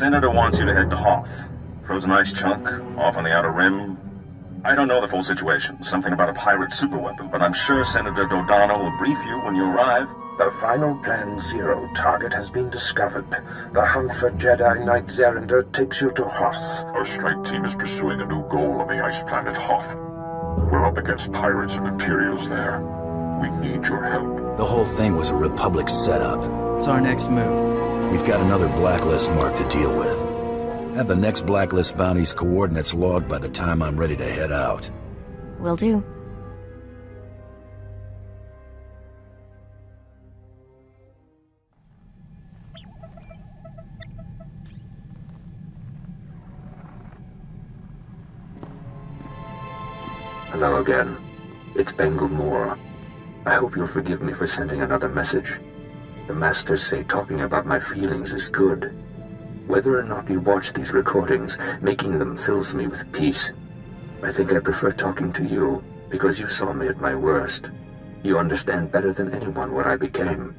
Senator wants you to head to Hoth. Frozen ice chunk, off on the outer rim. I don't know the full situation, something about a pirate superweapon, but I'm sure Senator Dodonna will brief you when you arrive. The final Plan Zero target has been discovered. The hunt for Jedi Knight Zerinder takes you to Hoth. Our strike team is pursuing a new goal on the ice planet Hoth. We're up against pirates and Imperials there. We need your help. The whole thing was a Republic setup. What's our next move? We've got another blacklist mark to deal with. Have the next blacklist bounty's coordinates logged by the time I'm ready to head out. Will do. Hello again. It's Bengal Moore. I hope you'll forgive me for sending another message. The masters say talking about my feelings is good. Whether or not you watch these recordings, making them fills me with peace. I think I prefer talking to you, because you saw me at my worst. You understand better than anyone what I became.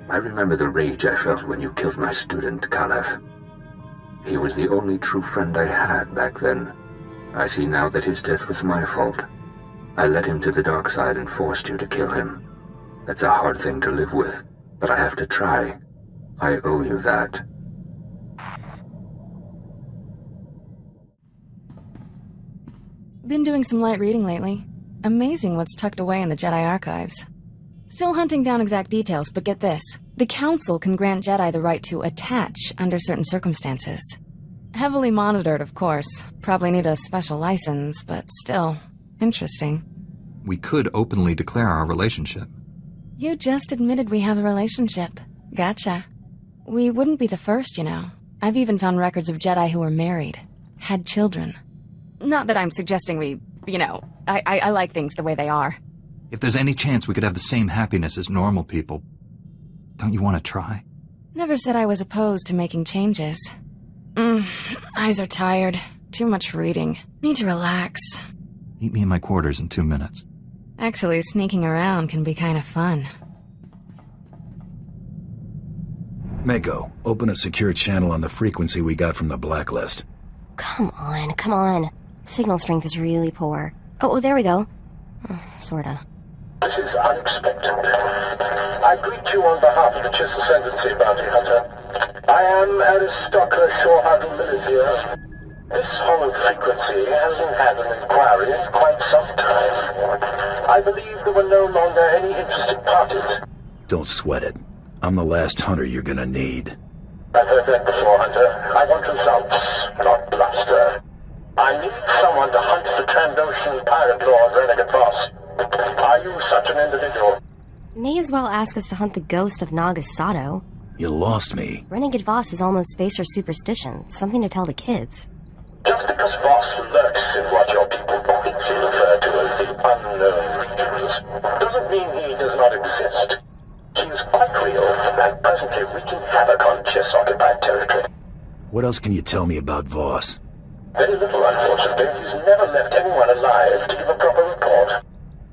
I remember the rage I felt when you killed my student, Caliph. He was the only true friend I had back then. I see now that his death was my fault. I led him to the dark side and forced you to kill him. That's a hard thing to live with, but I have to try. I owe you that. Been doing some light reading lately. Amazing what's tucked away in the Jedi archives. Still hunting down exact details, but get this. The Council can grant Jedi the right to attach under certain circumstances. Heavily monitored, of course. Probably need a special license, but still. Interesting. We could openly declare our relationship. You just admitted we have a relationship. Gotcha. We wouldn't be the first, you know. I've even found records of Jedi who were married. Had children. Not that I'm suggesting we, I like things the way they are. If there's any chance we could have the same happiness as normal people, don't you want to try? Never said I was opposed to making changes. Eyes are tired. Too much reading. Need to relax. Meet me in my quarters in 2 minutes. Actually, sneaking around can be kind of fun. Mako, open a secure channel on the frequency we got from the blacklist. Come on. Signal strength is really poor. Oh, there we go. Sorta. This is unexpected. I greet you on behalf of the Chiss Ascendancy, Bounty Hunter. I am Aristocra Shorehardle Milithier. This hollow frequency hasn't had an inquiry in quite some time. I believe there were no longer any interested parties. Don't sweat it. I'm the last hunter you're gonna need. I've heard that before, Hunter. I want results, not bluster. I need someone to hunt the Trandoshan pirate lord Renegade Voss. Are you such an individual? May as well ask us to hunt the ghost of Naga Sato. You lost me. Renegade Voss is almost spacer superstition, something to tell the kids. Just because Voss lurks in what your people quickly refer to as the unknown regions, doesn't mean he does not exist. He is quite real, and presently wreaking havoc on Chiss-occupied territory. What else can you tell me about Voss? Very little, unfortunately. He's never left anyone alive to give a proper report.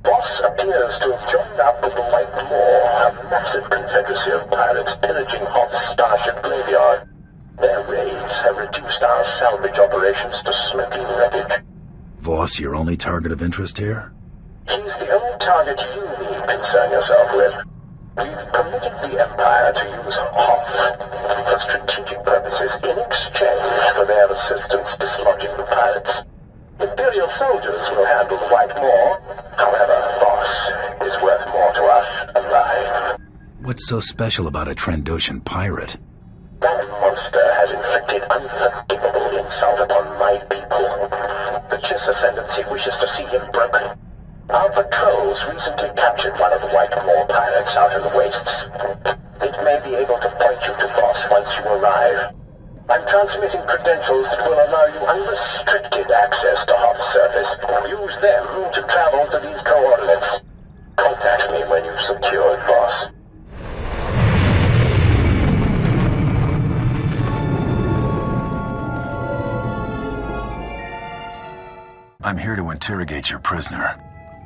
Voss appears to have joined up with the White Moor, a massive confederacy of pirates pillaging Hoth's starship graveyard. Their raids have reduced our salvage operations to smoking wreckage. Voss your only target of interest here? He's the only target you need concern yourself with. We've permitted the Empire to use Hoth for strategic purposes in exchange for their assistance dislodging the pirates. Imperial soldiers will handle the White Moor. However, Voss is worth more to us alive. What's so special about a Trandoshan pirate? That monster has inflicted unforgivable insult upon my people. The Chiss Ascendancy wishes to see him broken. Our patrols recently captured one of the White Moor pirates out in the wastes. It may be able to point you to Voss once you arrive. I'm transmitting credentials that will allow you unrestricted access to Hoth's surface. Use them to travel to these coordinates. Contact me when you've secured Voss. I'm here to interrogate your prisoner.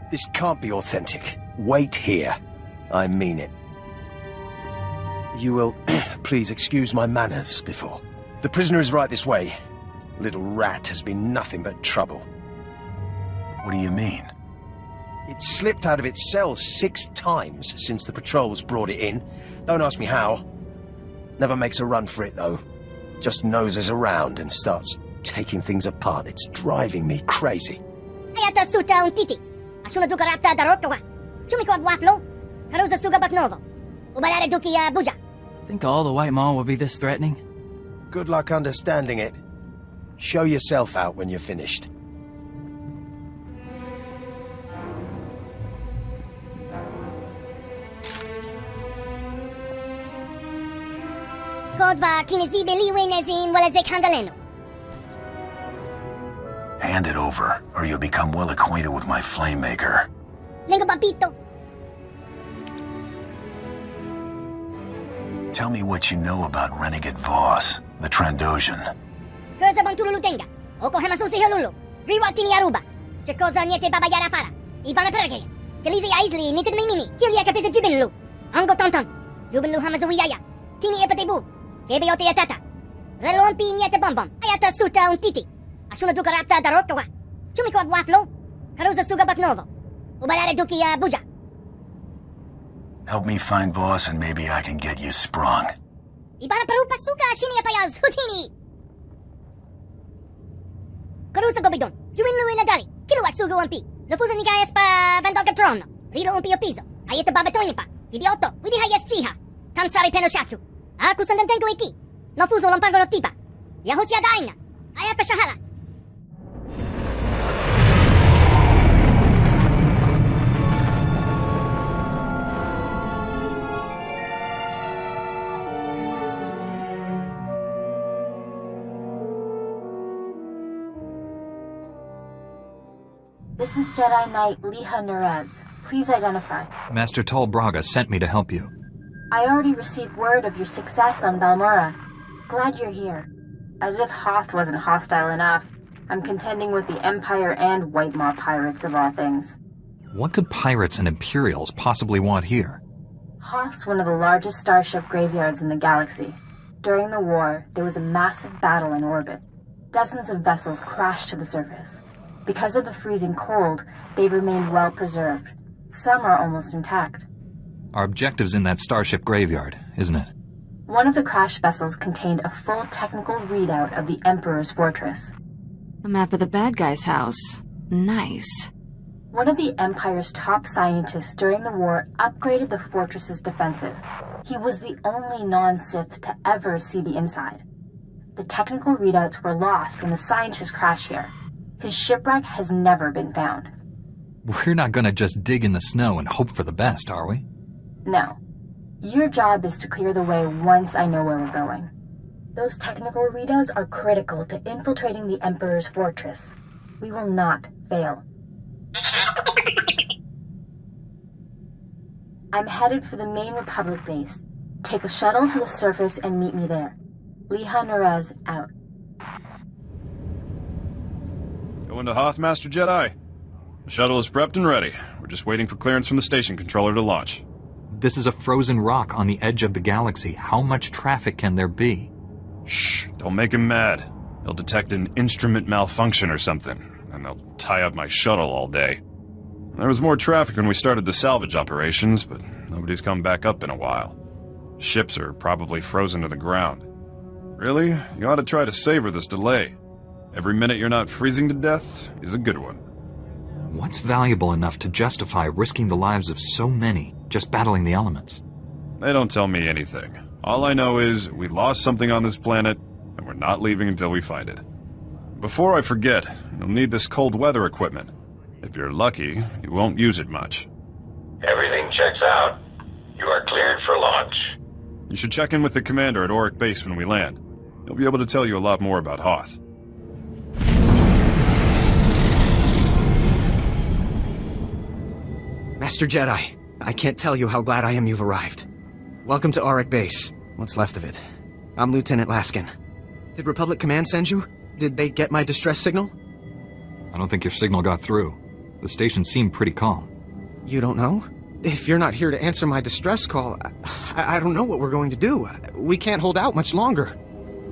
This can't be authentic. Wait here. I mean it. You will please excuse my manners before. The prisoner is right this way. Little rat has been nothing but trouble. What do you mean? It slipped out of its cell 6 times since the patrols brought it in. Don't ask me how. Never makes a run for it, though. Just noses around and starts taking things apart. It's driving me crazy. Ayata suta un titi. Asuna duka rapta darokawa. Chumiko abwaflo. Karuza suga baknovo. Ubarare duki buja. Think all the White Maw will be this threatening? Good luck understanding it. Show yourself out when you're finished. Kodva kinizibe liwenezin walezek handaleno. Hand it over, or you'll become well acquainted with my flame maker. Nengo papito. Tell me what you know about Renegade Voss, the Trandoshan. Cosa bang tululutenga? Oko hemasusi helulu. Riwatini aruba. Che cosa niente baba yara fara. Ibana perke. Kelizi aisli nitin mimimi. Kilia kapisa jibinlu. Ango tonton. Jubinlu hamazuiyaya. Tini epatebu. Kebeyote yatata. Relompi niete bombom. Ayata suta un titi. Asuna duka rapta darokawa. Chumiko abwaflo. Karuza suga baknovo. Ubarare duki buja. Help me find Voss and maybe I can get you sprung. Ibana parupa suka shini apayaz hutini. Karusa gobidon. Juwinlu inadari. Kiluwak sugu umpi. Nafusa nigayas pa vandoga trono. Rilo umpi opizo. Ayeta babatoinipa. Hibioto. Widi hayas chiha. Tansari penoshatsu. Aku sandantenko iki. Nafuso lompango no tipa. Yahusia daina. Ayapa shahara. This is Jedi Knight Liha Nerez. Please identify. Master Tol Braga sent me to help you. I already received word of your success on Balmora. Glad you're here. As if Hoth wasn't hostile enough, I'm contending with the Empire and White Maw pirates of all things. What could pirates and Imperials possibly want here? Hoth's one of the largest starship graveyards in the galaxy. During the war, there was a massive battle in orbit. Dozens of vessels crashed to the surface. Because of the freezing cold, they've remained well preserved. Some are almost intact. Our objective's in that starship graveyard, isn't it? One of the crash vessels contained a full technical readout of the Emperor's fortress. A map of the bad guy's house. Nice. One of the Empire's top scientists during the war upgraded the fortress's defenses. He was the only non-Sith to ever see the inside. The technical readouts were lost when the scientists crashed here. His shipwreck has never been found. We're not gonna just dig in the snow and hope for the best, are we? No. Your job is to clear the way once I know where we're going. Those technical readouts are critical to infiltrating the Emperor's fortress. We will not fail. I'm headed for the main Republic base. Take a shuttle to the surface and meet me there. Liha Nerez out. Going to Hoth, Master Jedi. The shuttle is prepped and ready. We're just waiting for clearance from the station controller to launch. This is a frozen rock on the edge of the galaxy. How much traffic can there be? Shh, don't make him mad. He'll detect an instrument malfunction or something, and they'll tie up my shuttle all day. There was more traffic when we started the salvage operations, but nobody's come back up in a while. Ships are probably frozen to the ground. Really, you ought to try to savor this delay. Every minute you're not freezing to death is a good one. What's valuable enough to justify risking the lives of so many just battling the elements? They don't tell me anything. All I know is we lost something on this planet, and we're not leaving until we find it. Before I forget, you'll need this cold weather equipment. If you're lucky, you won't use it much. Everything checks out. You are cleared for launch. You should check in with the commander at Auric Base when we land. He'll be able to tell you a lot more about Hoth. Master Jedi, I can't tell you how glad I am you've arrived. Welcome to Auric Base. What's left of it. I'm Lieutenant Laskin. Did Republic Command send you? Did they get my distress signal? I don't think your signal got through. The station seemed pretty calm. You don't know? If you're not here to answer my distress call, I don't know what we're going to do. We can't hold out much longer.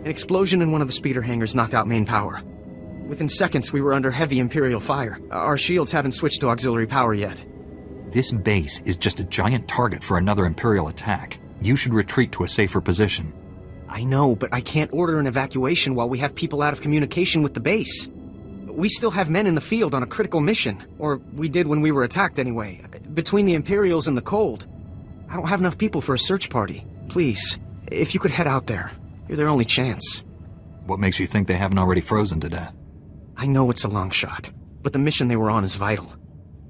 An explosion in one of the speeder hangars knocked out main power. Within seconds, we were under heavy Imperial fire. Our shields haven't switched to auxiliary power yet. This base is just a giant target for another Imperial attack. You should retreat to a safer position. I know, but I can't order an evacuation while we have people out of communication with the base. We still have men in the field on a critical mission. Or we did when we were attacked anyway. Between the Imperials and the cold. I don't have enough people for a search party. Please, if you could head out there. You're their only chance. What makes you think they haven't already frozen to death? I know it's a long shot, but the mission they were on is vital.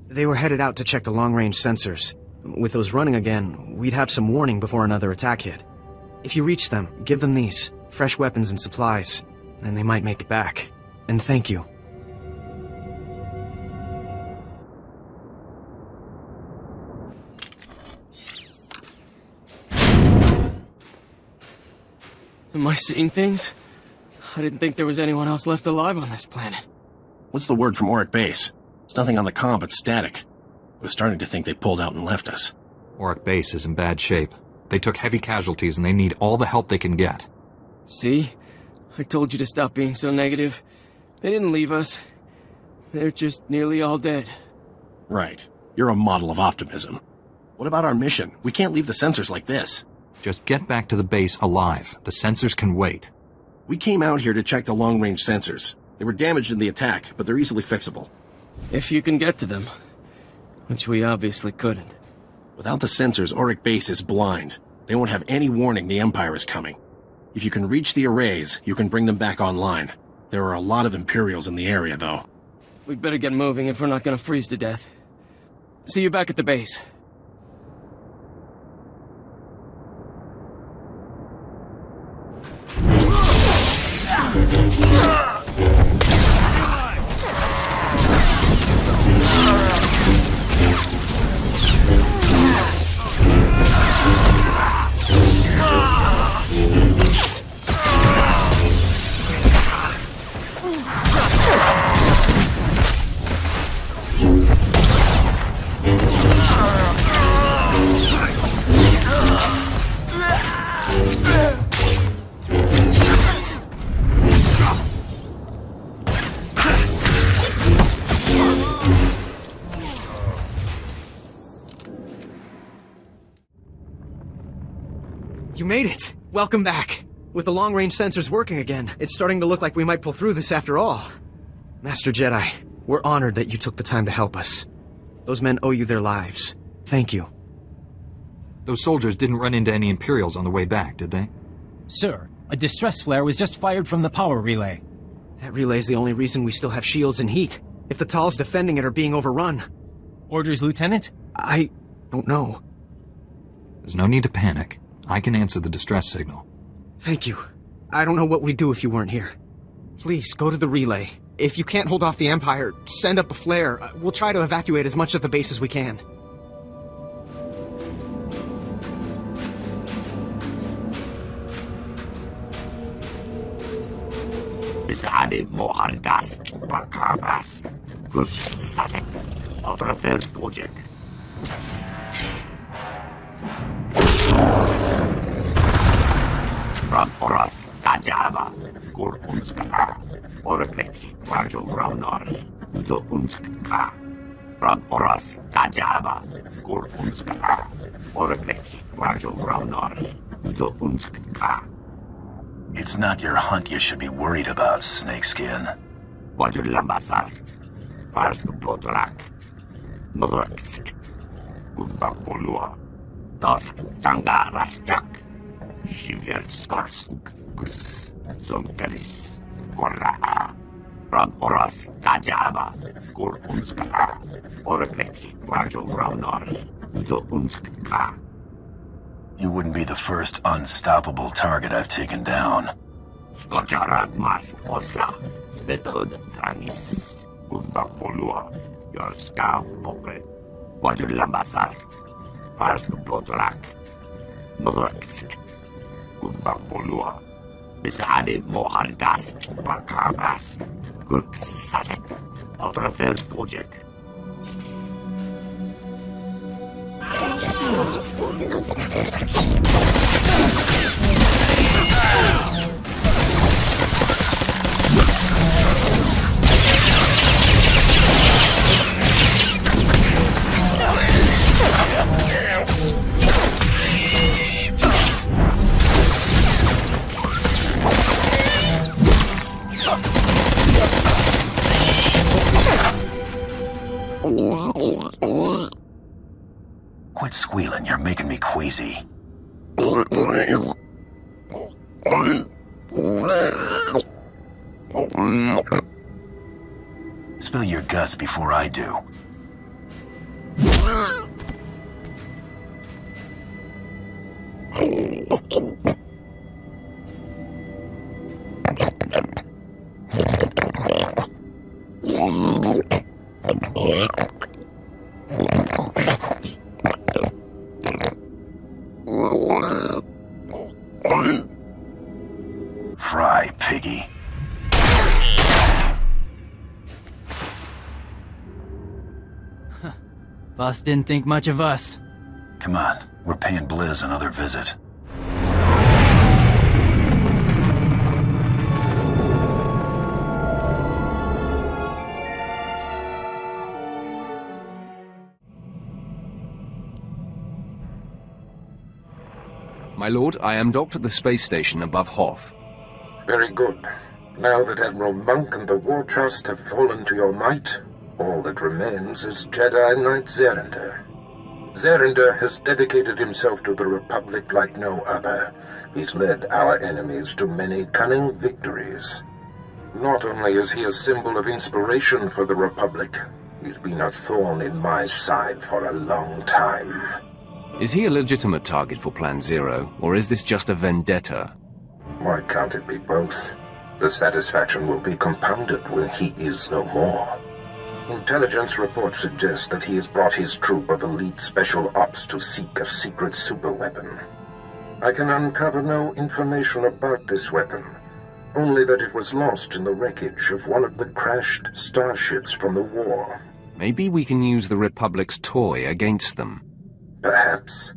They were headed out to check the long-range sensors. With those running again, we'd have some warning before another attack hit. If you reach them, give them these. Fresh weapons and supplies. And they might make it back. And thank you. Am I seeing things? I didn't think there was anyone else left alive on this planet. What's the word from Auric Base? There's nothing on the comm but static. I was starting to think they pulled out and left us. Auric Base is in bad shape. They took heavy casualties and they need all the help they can get. See? I told you to stop being so negative. They didn't leave us. They're just nearly all dead. Right. You're a model of optimism. What about our mission? We can't leave the sensors like this. Just get back to the base alive. The sensors can wait. We came out here to check the long-range sensors. They were damaged in the attack, but they're easily fixable. If you can get to them. Which we obviously couldn't. Without the sensors, Auric Base is blind. They won't have any warning the Empire is coming. If you can reach the arrays, you can bring them back online. There are a lot of Imperials in the area, though. We'd better get moving if we're not gonna freeze to death. See you back at the base. You made it! Welcome back! With the long-range sensors working again, it's starting to look like we might pull through this after all. Master Jedi, we're honored that you took the time to help us. Those men owe you their lives. Thank you. Those soldiers didn't run into any Imperials on the way back, did they? Sir, a distress flare was just fired from the power relay. That relay's the only reason we still have shields and heat. If the Tals defending it are being overrun. Orders, Lieutenant? I don't know. There's no need to panic. I can answer the distress signal. Thank you. I don't know what we'd do if you weren't here. Please, go to the relay. If you can't hold off the Empire, send up a flare. We'll try to evacuate as much of the base as we can. بسعادة محركات وكاباس كل ساسك أطرافيل توجد Run oras kajaba kur unska oreflexi kwarjo raunari do unska Run oras kajaba kur unska oreflexi kwarjo raunari do unska. It's not your hunt you should be worried about, Snakeskin. Wajur lambasar pars potrak nodraksk Gumbakolua Das Tanga Rasjak Shiverskars Gus Zonkalis Korraa Rad Oras Kajaba Kur Unska Oreflexi Kwarjo Raunari Do Unska. You wouldn't be the first unstoppable target I've taken down. Skojarad Mas Osla Spetod Trangis Gumbakolua Yorska Pokre Wajur lambasar pars potrak nodraksk Gumbakolua بسعادة محركات وكاباس كل ساسك أطرافيل توجد Quit squealing, you're making me queasy. Spill your guts before I do. Fry, piggy. Boss didn't think much of us. Come on, we're paying Blizz another visit. My lord, I am docked at the space station above Hoth. Very good. Now that Admiral Monk and the War Trust have fallen to your might, all that remains is Jedi Knight Zerinder. Zerinder has dedicated himself to the Republic like no other. He's led our enemies to many cunning victories. Not only is he a symbol of inspiration for the Republic, he's been a thorn in my side for a long time. Is he a legitimate target for Plan Zero, or is this just a vendetta? Why can't it be both? The satisfaction will be compounded when he is no more. Intelligence reports suggest that he has brought his troop of elite special ops to seek a secret superweapon. I can uncover no information about this weapon, only that it was lost in the wreckage of one of the crashed starships from the war. Maybe we can use the Republic's toy against them. Perhaps.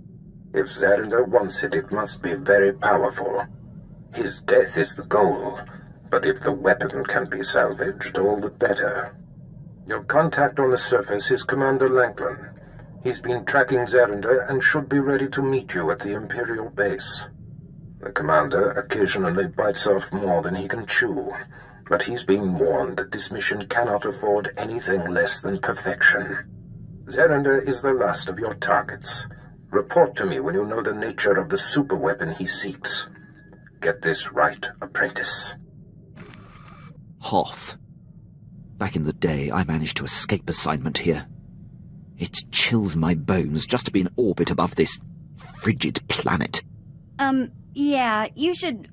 If Zerinder wants it, it must be very powerful. His death is the goal, but if the weapon can be salvaged, all the better. Your contact on the surface is Commander Lanklin. He's been tracking Zerinder and should be ready to meet you at the Imperial base. The commander occasionally bites off more than he can chew, but he's been warned that this mission cannot afford anything less than perfection. Zerinder is the last of your targets. Report to me when you know the nature of the superweapon he seeks. Get this right, apprentice. Hoth. Back in the day, I managed to escape assignment here. It chills my bones just to be in orbit above this frigid planet. Yeah, you should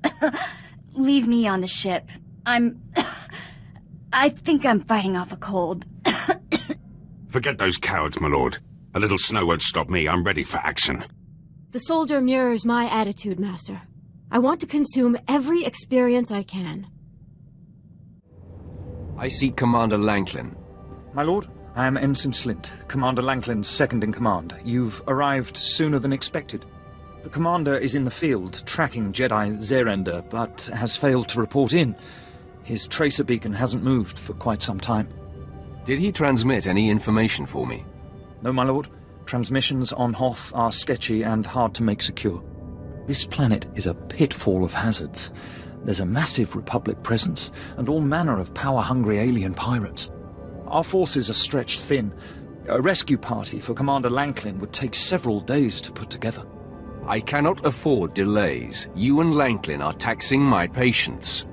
leave me on the ship. I think I'm fighting off a cold. Forget those cowards, my lord. A little snow won't stop me. I'm ready for action. The soldier mirrors my attitude, Master. I want to consume every experience I can. I seek Commander Lanklin. My lord, I am Ensign Slint, Commander Lanklin's second-in-command. You've arrived sooner than expected. The commander is in the field, tracking Jedi Zerinder, but has failed to report in. His tracer beacon hasn't moved for quite some time. Did he transmit any information for me? No, my lord. Transmissions on Hoth are sketchy and hard to make secure. This planet is a pitfall of hazards. There's a massive Republic presence, and all manner of power-hungry alien pirates. Our forces are stretched thin. A rescue party for Commander Lanklin would take several days to put together. I cannot afford delays. You and Lanklin are taxing my patience.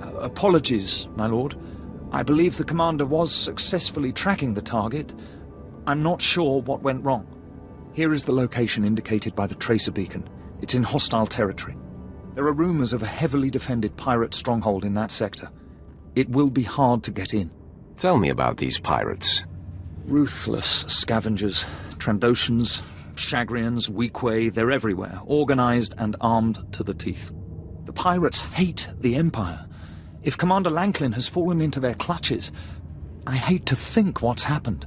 Apologies, my lord. I believe the commander was successfully tracking the target. I'm not sure what went wrong. Here is the location indicated by the tracer beacon. It's in hostile territory. There are rumors of a heavily defended pirate stronghold in that sector. It will be hard to get in. Tell me about these pirates. Ruthless scavengers, Trandoshans, Chagrians, Weequay, they're everywhere, organized and armed to the teeth. The pirates hate the Empire. If Commander Lanklin has fallen into their clutches, I hate to think what's happened.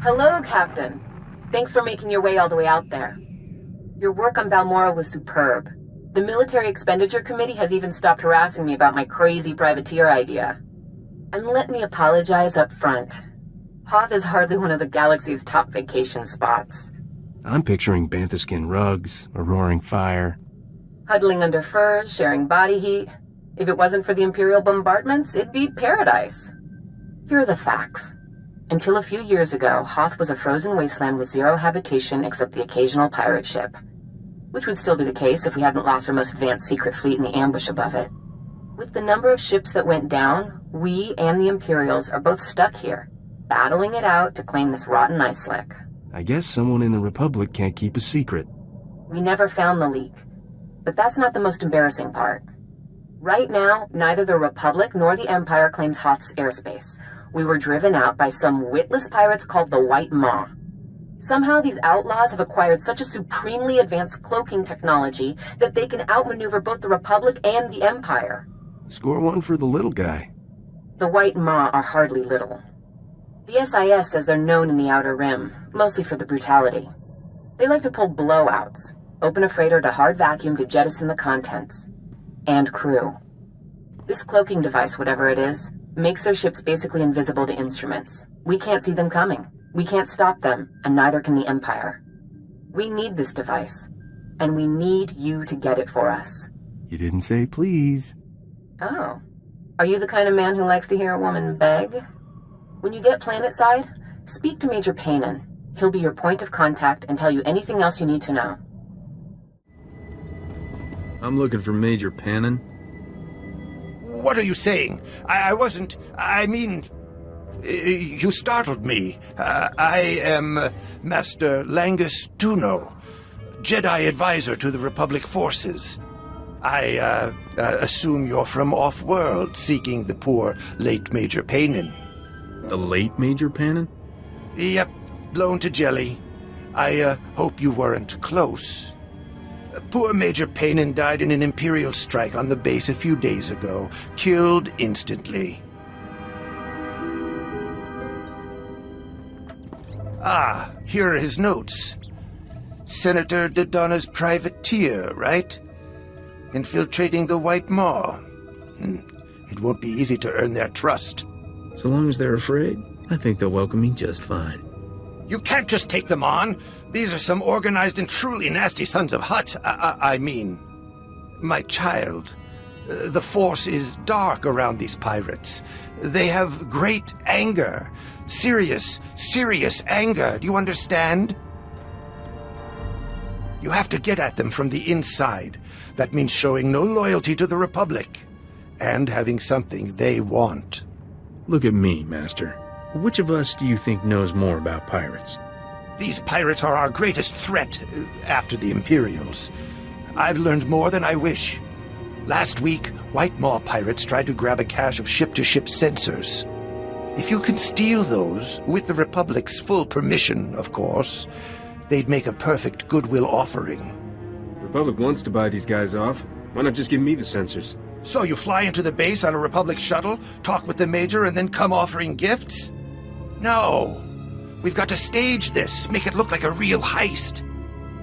Hello, Captain. Thanks for making your way all the way out there. Your work on Balmora was superb. The Military Expenditure Committee has even stopped harassing me about my crazy privateer idea. And let me apologize up front. Hoth is hardly one of the galaxy's top vacation spots. I'm picturing bantha skin rugs, a roaring fire. Huddling under furs, sharing body heat. If it wasn't for the Imperial bombardments, it'd be paradise. Here are the facts. Until a few years ago, Hoth was a frozen wasteland with zero habitation except the occasional pirate ship. Which would still be the case if we hadn't lost our most advanced secret fleet in the ambush above it. With the number of ships that went down, we and the Imperials are both stuck here, battling it out to claim this rotten ice slick. I guess someone in the Republic can't keep a secret. We never found the leak. But that's not the most embarrassing part. Right now, neither the Republic nor the Empire claims Hoth's airspace. We were driven out by some witless pirates called the White Maw. Somehow these outlaws have acquired such a supremely advanced cloaking technology that they can outmaneuver both the Republic and the Empire. Score one for the little guy. The White Maw are hardly little. The SIS says they're known in the Outer Rim, mostly for the brutality. They like to pull blowouts, open a freighter to hard vacuum to jettison the contents. And crew. This cloaking device, whatever it is, makes their ships basically invisible to instruments. We can't see them coming. We can't stop them, and neither can the Empire. We need this device, and we need you to get it for us. You didn't say please. Oh. Are you the kind of man who likes to hear a woman beg? When you get planetside, speak to Major Paynon. He'll be your point of contact and tell you anything else you need to know. I'm looking for Major Paynon. What are you saying? I mean... You startled me. I am Master Langus Duno, Jedi advisor to the Republic forces. I assume you're from off-world, seeking the poor late Major Paynon. The late Major Paynon? Yep, blown to jelly. I hope you weren't close. Poor Major Paynon died in an Imperial strike on the base a few days ago, killed instantly. Ah, here are his notes. Senator Dodonna's privateer, right? Infiltrating the White Maw. It won't be easy to earn their trust. So long as they're afraid, I think they'll welcome me just fine. You can't just take them on. These are some organized and truly nasty sons of Hutt. I mean, my child. The force is dark around these pirates. They have great anger. Serious anger. Do you understand? You have to get at them from the inside. That means showing no loyalty to the Republic. And having something they want. Look at me, Master. Which of us do you think knows more about pirates? These pirates are our greatest threat after the Imperials. I've learned more than I wish. Last week, White Maw pirates tried to grab a cache of ship-to-ship sensors. If you can steal those, with the Republic's full permission, of course, they'd make a perfect goodwill offering. Republic wants to buy these guys off. Why not just give me the sensors? So you fly into the base on a Republic shuttle, talk with the Major, and then come offering gifts? No. We've got to stage this, make it look like a real heist.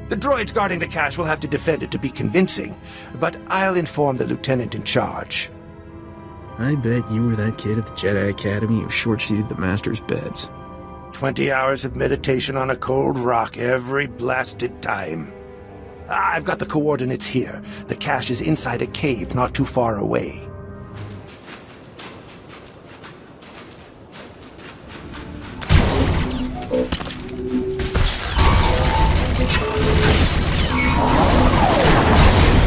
The droids guarding the cache will have to defend it to be convincing, but I'll inform the lieutenant in charge. I bet you were that kid at the Jedi Academy who short-sheeted the Master's beds. 20 hours of meditation on a cold rock every blasted time. I've got the coordinates here. The cache is inside a cave not too far away.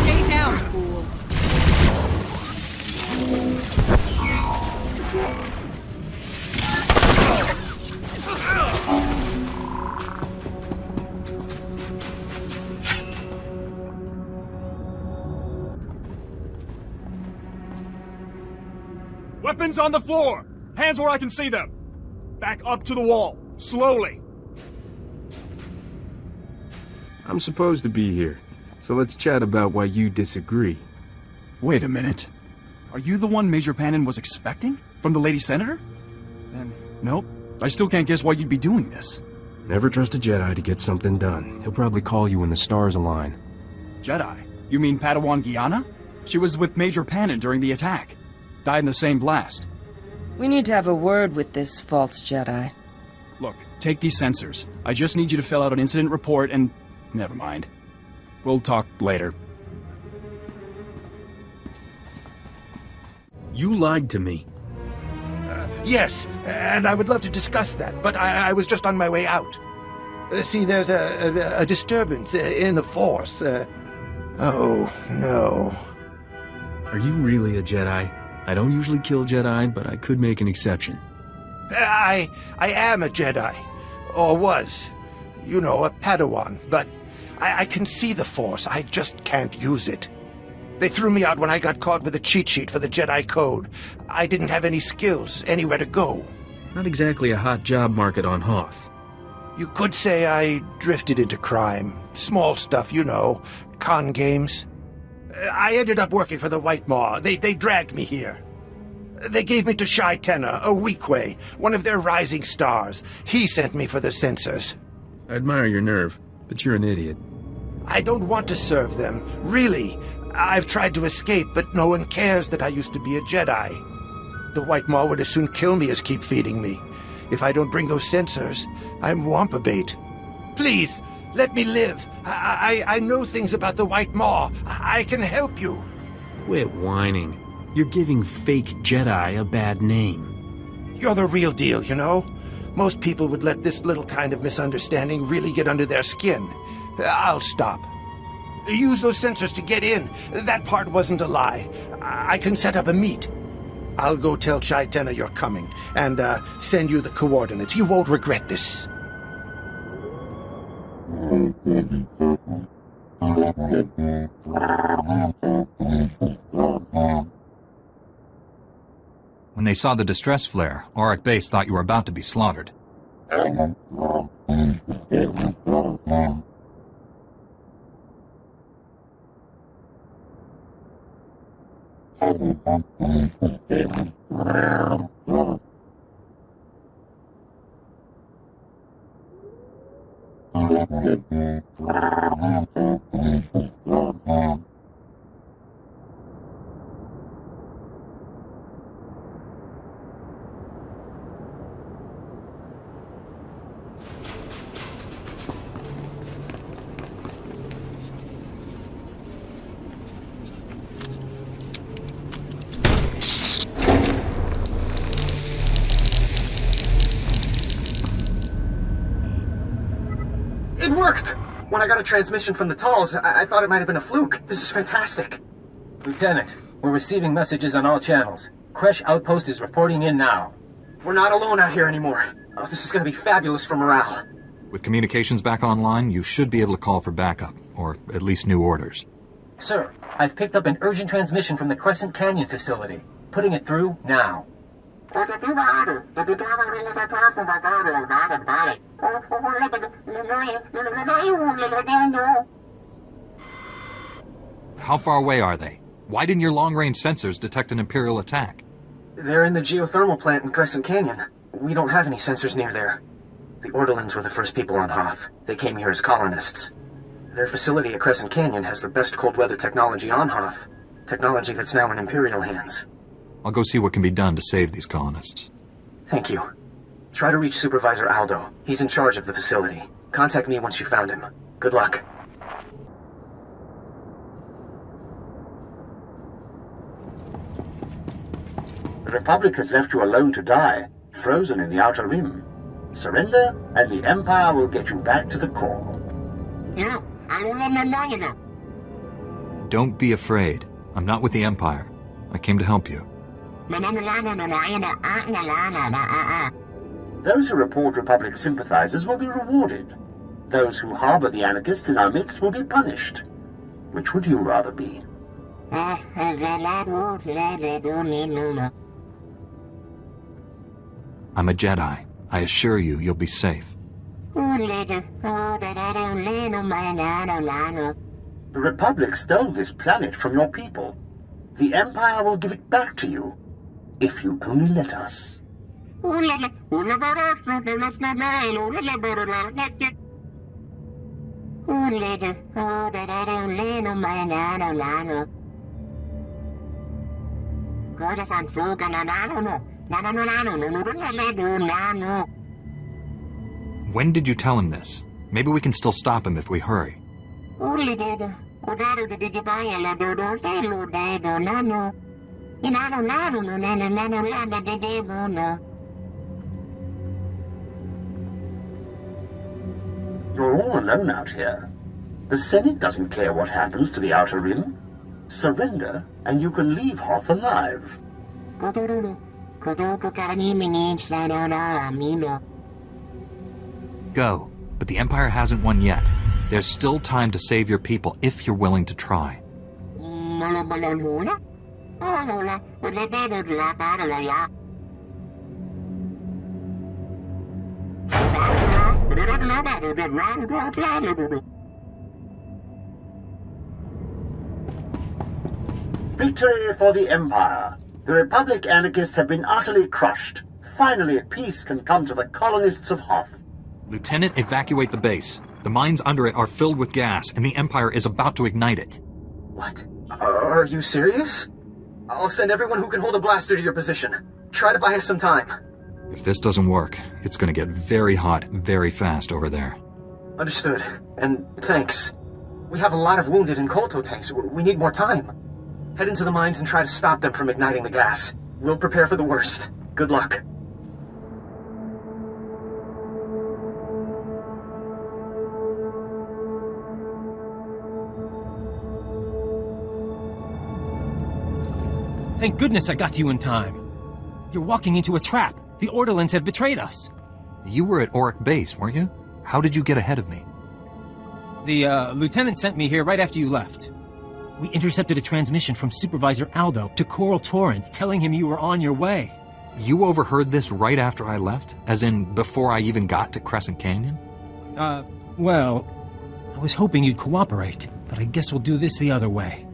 Stay down, fool. Weapons on the floor! Hands where I can see them! Back up to the wall, slowly! I'm supposed to be here, so let's chat about why you disagree. Wait a minute. Are you the one Major Paynon was expecting? From the Lady Senator? Then, nope. I still can't guess why you'd be doing this. Never trust a Jedi to get something done. He'll probably call you when the stars align. Jedi? You mean Padawan Guyana? She was with Major Paynon during the attack. Died in the same blast. We need to have a word with this false Jedi. Look, take these sensors. I just need you to fill out an incident report and... never mind. We'll talk later. You lied to me. Yes, and I would love to discuss that, but I was just on my way out. See, there's a disturbance in the Force. Oh, no. Are you really a Jedi? I don't usually kill Jedi, but I could make an exception. I am a Jedi. Or was. You know, a Padawan. But I can see the Force. I just can't use it. They threw me out when I got caught with a cheat sheet for the Jedi Code. I didn't have any skills, anywhere to go. Not exactly a hot job market on Hoth. You could say I drifted into crime. Small stuff, you know. Con games. I ended up working for the White Maw. They dragged me here. They gave me to Shai Tenna, a Weequay, one of their rising stars. He sent me for the censors. I admire your nerve, but you're an idiot. I don't want to serve them. Really. I've tried to escape, but no one cares that I used to be a Jedi. The White Maw would as soon kill me as keep feeding me. If I don't bring those sensors, I'm Wampa bait. Please, let me live. I know things about the White Maw. I can help you. Quit whining. You're giving fake Jedi a bad name. You're the real deal, you know? Most people would let this little kind of misunderstanding really get under their skin. I'll stop. Use those sensors to get in. That part wasn't a lie. I can set up a meet. I'll go tell Shai Tenna you're coming, and send you the coordinates. You won't regret this. When they saw the distress flare, Auric Base thought you were about to be slaughtered. It worked! When I got a transmission from the Talls, I thought it might have been a fluke. This is fantastic. Lieutenant, we're receiving messages on all channels. Kresh Outpost is reporting in now. We're not alone out here anymore. Oh, this is gonna be fabulous for morale. With communications back online, you should be able to call for backup, or at least new orders. Sir, I've picked up an urgent transmission from the Crescent Canyon facility. Putting it through now. How far away are they? Why didn't your long-range sensors detect an Imperial attack? They're in the geothermal plant in Crescent Canyon. We don't have any sensors near there. The Ordelans were the first people on Hoth. They came here as colonists. Their facility at Crescent Canyon has the best cold weather technology on Hoth. Technology that's now in Imperial hands. I'll go see what can be done to save these colonists. Thank you. Try to reach Supervisor Aldo. He's in charge of the facility. Contact me once you found him. Good luck. The Republic has left you alone to die, frozen in the Outer Rim. Surrender, and the Empire will get you back to the core. Don't be afraid. I'm not with the Empire. I came to help you. Those who report Republic sympathizers will be rewarded. Those who harbor the anarchists in our midst will be punished. Which would you rather be? I'm a Jedi. I assure you, you'll be safe. The Republic stole this planet from your people. The Empire will give it back to you, if you only let us. When did you tell him this? Maybe we can still stop him if we hurry. You're all alone out here. The Senate doesn't care what happens to the Outer Rim. Surrender, and you can leave Hoth alive. Go, but the Empire hasn't won yet. There's still time to save your people if you're willing to try. Victory for the Empire. The Republic anarchists have been utterly crushed. Finally, peace can come to the colonists of Hoth. Lieutenant, evacuate the base. The mines under it are filled with gas, and the Empire is about to ignite it. What? Are you serious? I'll send everyone who can hold a blaster to your position. Try to buy us some time. If this doesn't work, it's gonna get very hot very fast over there. Understood. And thanks. We have a lot of wounded and Kolto tanks. We need more time. Head into the mines and try to stop them from igniting the gas. We'll prepare for the worst. Good luck. Thank goodness I got to you in time. You're walking into a trap. The Orderlands have betrayed us. You were at Auric Base, weren't you? How did you get ahead of me? The lieutenant sent me here right after you left. We intercepted a transmission from Supervisor Aldo to Coral Torin, telling him you were on your way. You overheard this right after I left? As in, before I even got to Crescent Canyon? Well, I was hoping you'd cooperate, but I guess we'll do this the other way.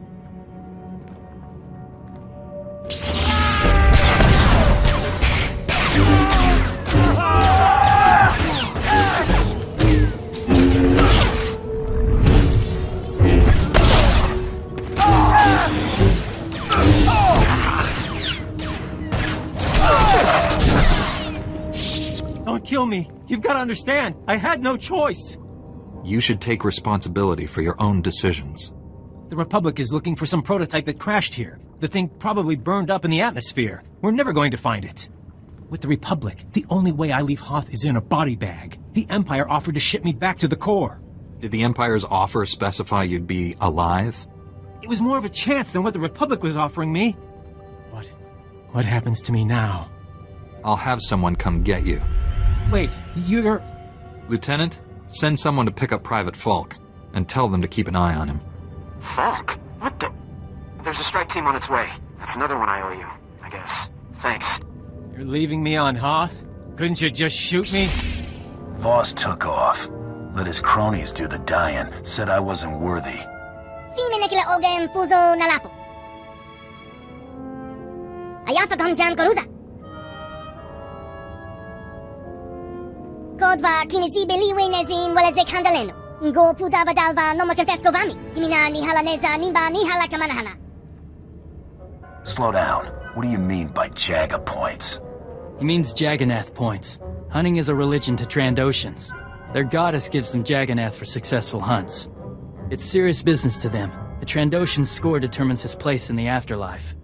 Don't kill me. You've got to understand. I had no choice. You should take responsibility for your own decisions. The Republic is looking for some prototype that crashed here. The thing probably burned up in the atmosphere. We're never going to find it. With the Republic, the only way I leave Hoth is in a body bag. The Empire offered to ship me back to the core. Did the Empire's offer specify you'd be alive? It was more of a chance than what the Republic was offering me. What happens to me now? I'll have someone come get you. Wait, you're... Lieutenant, send someone to pick up Private Falk, and tell them to keep an eye on him. Falk? What the... There's a strike team on its way. That's another one I owe you, I guess. Thanks. You're leaving me on Hoth? Couldn't you just shoot me? Voss took off. Let his cronies do the dying. Said I wasn't worthy. Kodva kinisi beliwe nezin walezek handaleno. Go pudava dalva noma confesco vami. Kimina ni halaneza nimba ni hala kamanahana. Slow down. What do you mean by Jaga points? He means Jagannath points. Hunting is a religion to Trandoshans. Their goddess gives them Jagannath for successful hunts. It's serious business to them. The Trandoshan's score determines his place in the afterlife.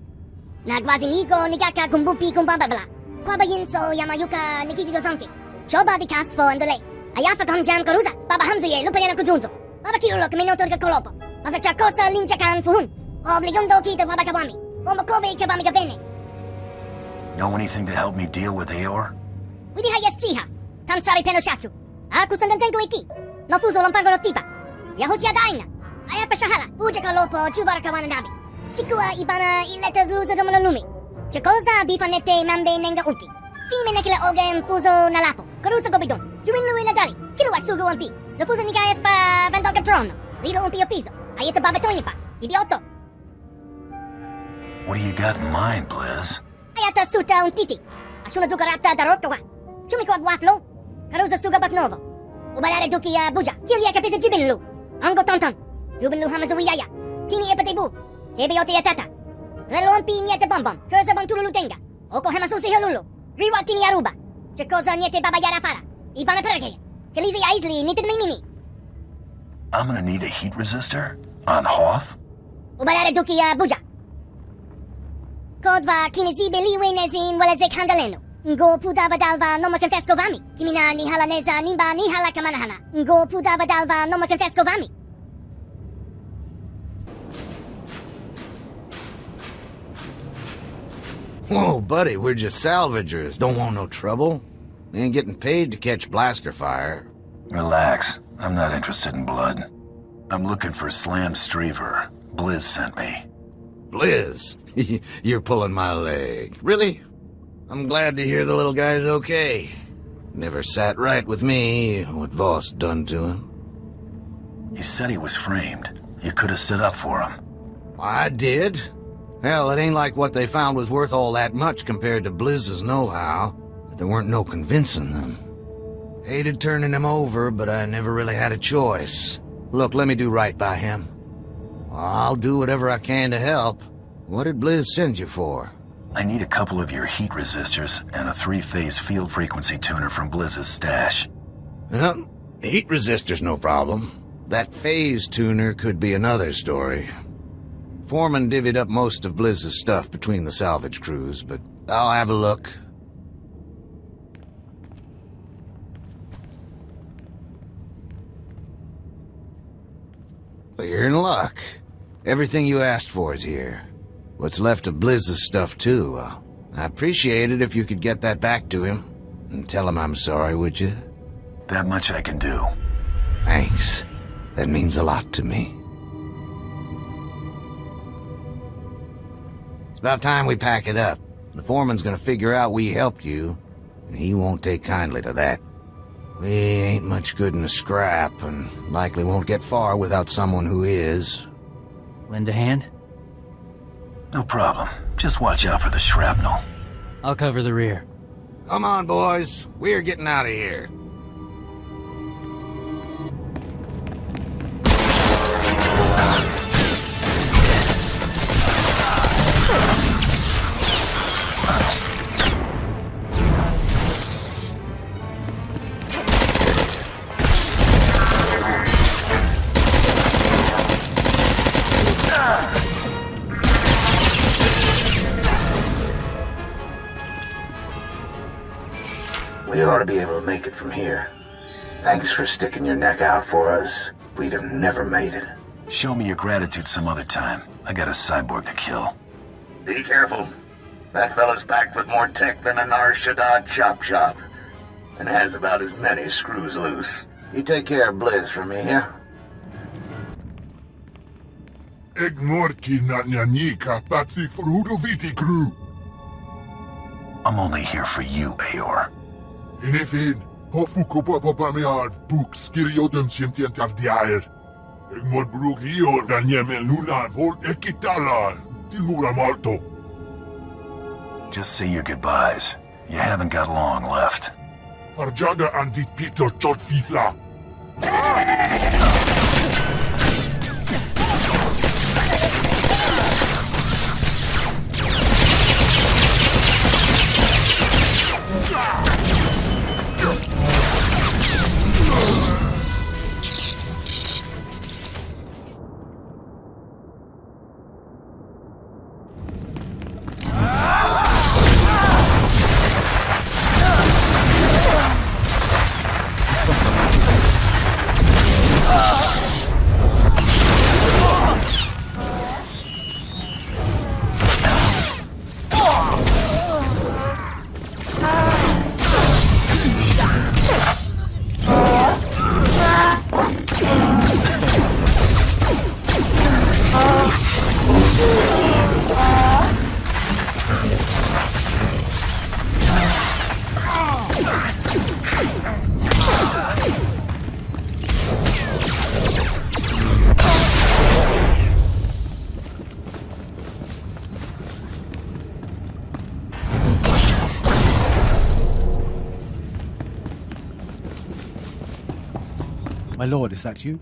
Nagwazi nigo nigaka kumbupi kumbababla. Kwabayin so yamayuka nikitido zonki. Choba di cast for andole. Ayafa kam jam karuza. Baba hamzuye lupayana kujunzo. Baba kiulo kaminotor ka kolopo. Basa chakosa linchakan fuhun. Obligondo kita wabakawami. Omokobe kavami gabene. Know anything to help me deal with Eeyore? Widi hayas chiha. Tansari penoshatsu. Aku sangantenko iki. No fuso lompango no tipa. Yahosia daina. Ayafa shahara. Uja kalopo chuvara kawana nabi. Chikua ibana iletas luza domolumi. Chakosa bifanete mambe nenga uki. Fime nekile ogen fuso nalapo. Karusa gobidon. Juinlu iladari. Kiluak sugu umpi. No fuso nikayas pa vendoga trono. Rilo umpi piso. Ayeta babetoini pa. Idiotto. What do you got in mind, Blizz? Ayata suta un titi. Asuna duka rapta darotowa. Chumiko waflo. Karusa suga baknovo. Ubarare duki buja. Kilia kapisa jibinlu. Ango tonton. Jubinlu hamazu yaya. Tini epatebu. Kebeyote yatata. Relo umpi niete bombom. Kursa bontululu tenga. Oko hemasusi helulu. Riwa tini aruba. Chakosa niete baba yara fara. Ibana perke. Kalizi aisli nited mimini. I'm gonna need a heat resistor? On Hoth? Ubarare duki buja. Kilia kapisa jibinlu. Ango tonton. Jubinlu hamazu yaya. Tini epatebu. Kebeyote yatata. Relo umpi niete bombom. Kursa bontululu tenga. Oko hemasusi helulu. Riwa tini aruba. Chakosa niete baba yara fara. Ibana perke. Kalizi aisli nited mimini. I'm gonna need a heat resistor? On Hoth? kodva kinesi beliwe nezin walezek handaleno. Go pudava dalva noma confesco vami. Kimina nihala neza nimba nihala kamanahana. Go pudava dalva noma confesco vami. Whoa, buddy, we're just salvagers. Don't want no trouble. They ain't getting paid to catch blaster fire. Relax. I'm not interested in blood. I'm looking for Slam Streaver. Blizz sent me. Blizz? You're pulling my leg. Really? I'm glad to hear the little guy's okay. Never sat right with me, what Voss done to him. He said he was framed. You could have stood up for him. I did. Hell, it ain't like what they found was worth all that much compared to Blizz's know-how. But there weren't no convincing them. Hated turning him over, but I never really had a choice. Look, let me do right by him. I'll do whatever I can to help. What did Blizz send you for? I need a couple of your heat resistors and a 3-phase field frequency tuner from Blizz's stash. Well, heat resistor's no problem. That phase tuner could be another story. Foreman divvied up most of Blizz's stuff between the salvage crews, but I'll have a look. Well, you're in luck. Everything you asked for is here. What's left of Blizz's stuff, too. I appreciate it if you could get that back to him. And tell him I'm sorry, would you? That much I can do. Thanks. That means a lot to me. It's about time we pack it up. The foreman's gonna figure out we helped you, and he won't take kindly to that. We ain't much good in a scrap, and likely won't get far without someone who is. Lend a hand? No problem. Just watch out for the shrapnel. I'll cover the rear. Come on, boys. We're getting out of here. We ought to be able to make it from here. Thanks for sticking your neck out for us. We'd have never made it. Show me your gratitude some other time. I got a cyborg to kill. Be careful. That fella's packed with more tech than an Arshadad chop shop. And has about as many screws loose. You take care of Blizz for me, yeah? I'm only here for you, Aor. Anything, Hofuko Papa Mear, Book, Skiriodum Simtian Tardiair. Egmod Brook Hior, Ganyem Luna, Volt Ekitala, Tilmura Malto. Just say your goodbyes. You haven't got long left. Arjaga Andit Peter Chot Fifla. My lord, is that you?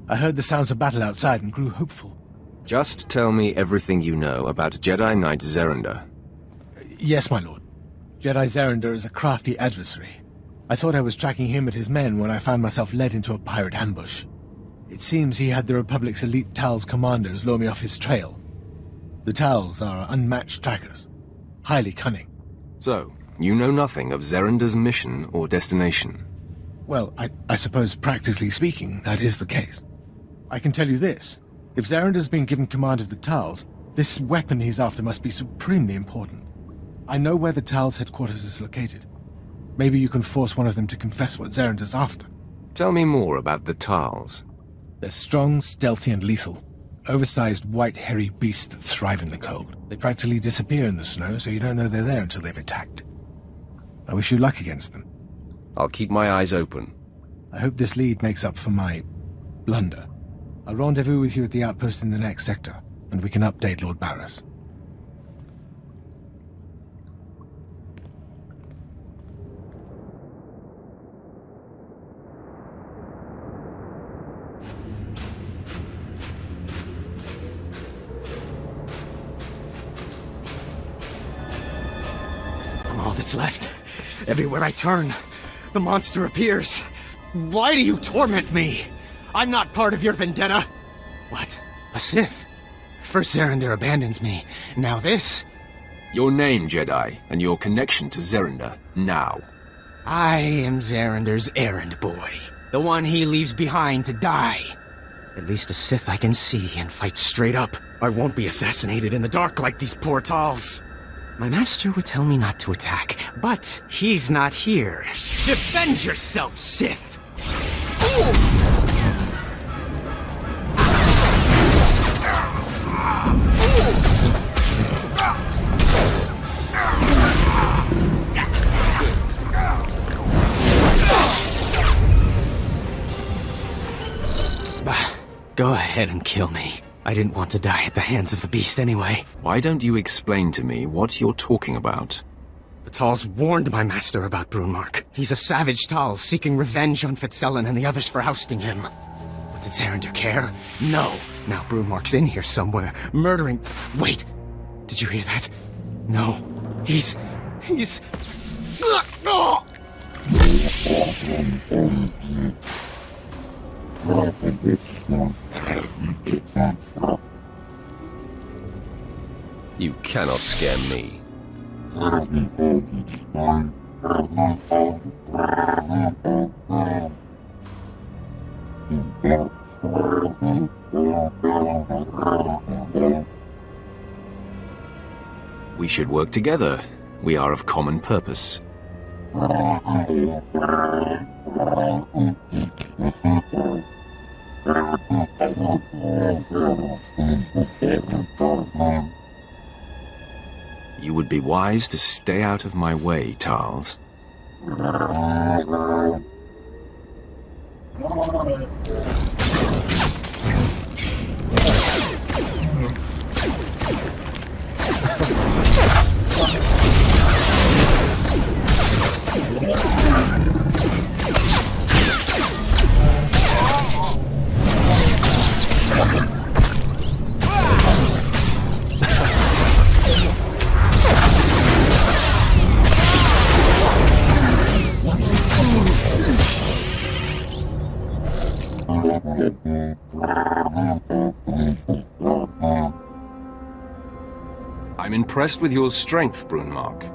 I heard the sounds of battle outside and grew hopeful. Just tell me everything you know about Jedi Knight Zerender. Yes, my lord. Jedi Zerender is a crafty adversary. I thought I was tracking him and his men when I found myself led into a pirate ambush. It seems he had the Republic's elite Tal's commandos lure me off his trail. The Tals are unmatched trackers. Highly cunning. So, you know nothing of Zerender's mission or destination? Well, I suppose practically speaking, that is the case. I can tell you this. If Zerender's been given command of the Tals, this weapon he's after must be supremely important. I know where the Tals' headquarters is located. Maybe you can force one of them to confess what Zerender's after. Tell me more about the Tals. They're strong, stealthy, and lethal. Oversized, white, hairy beasts that thrive in the cold. They practically disappear in the snow, so you don't know they're there until they've attacked. I wish you luck against them. I'll keep my eyes open. I hope this lead makes up for my blunder. I'll rendezvous with you at the outpost in the next sector, and we can update Lord Barras. I'm all that's left. Everywhere I turn, the monster appears. Why do you torment me? I'm not part of your vendetta. What? A Sith? First Zerender abandons me. Now this? Your name, Jedi, and your connection to Zerender, now. I am Zerender's errand boy. The one he leaves behind to die. At least a Sith I can see and fight straight up. I won't be assassinated in the dark like these poor Tals. My master would tell me not to attack, but he's not here. Defend yourself, Sith! Go ahead and kill me. I didn't want to die at the hands of the beast anyway. Why don't you explain to me what you're talking about? The Tals warned my master about Brunmark. He's a savage Tal seeking revenge on Fitzelin and the others for ousting him. But did Zerender care? No. Now Brunmark's in here somewhere, murdering... Wait! Did you hear that? No. He's... Oh! You cannot scare me. We should work together. We are of common purpose. You would be wise to stay out of my way, Tals. I'm impressed with your strength, Brunmark.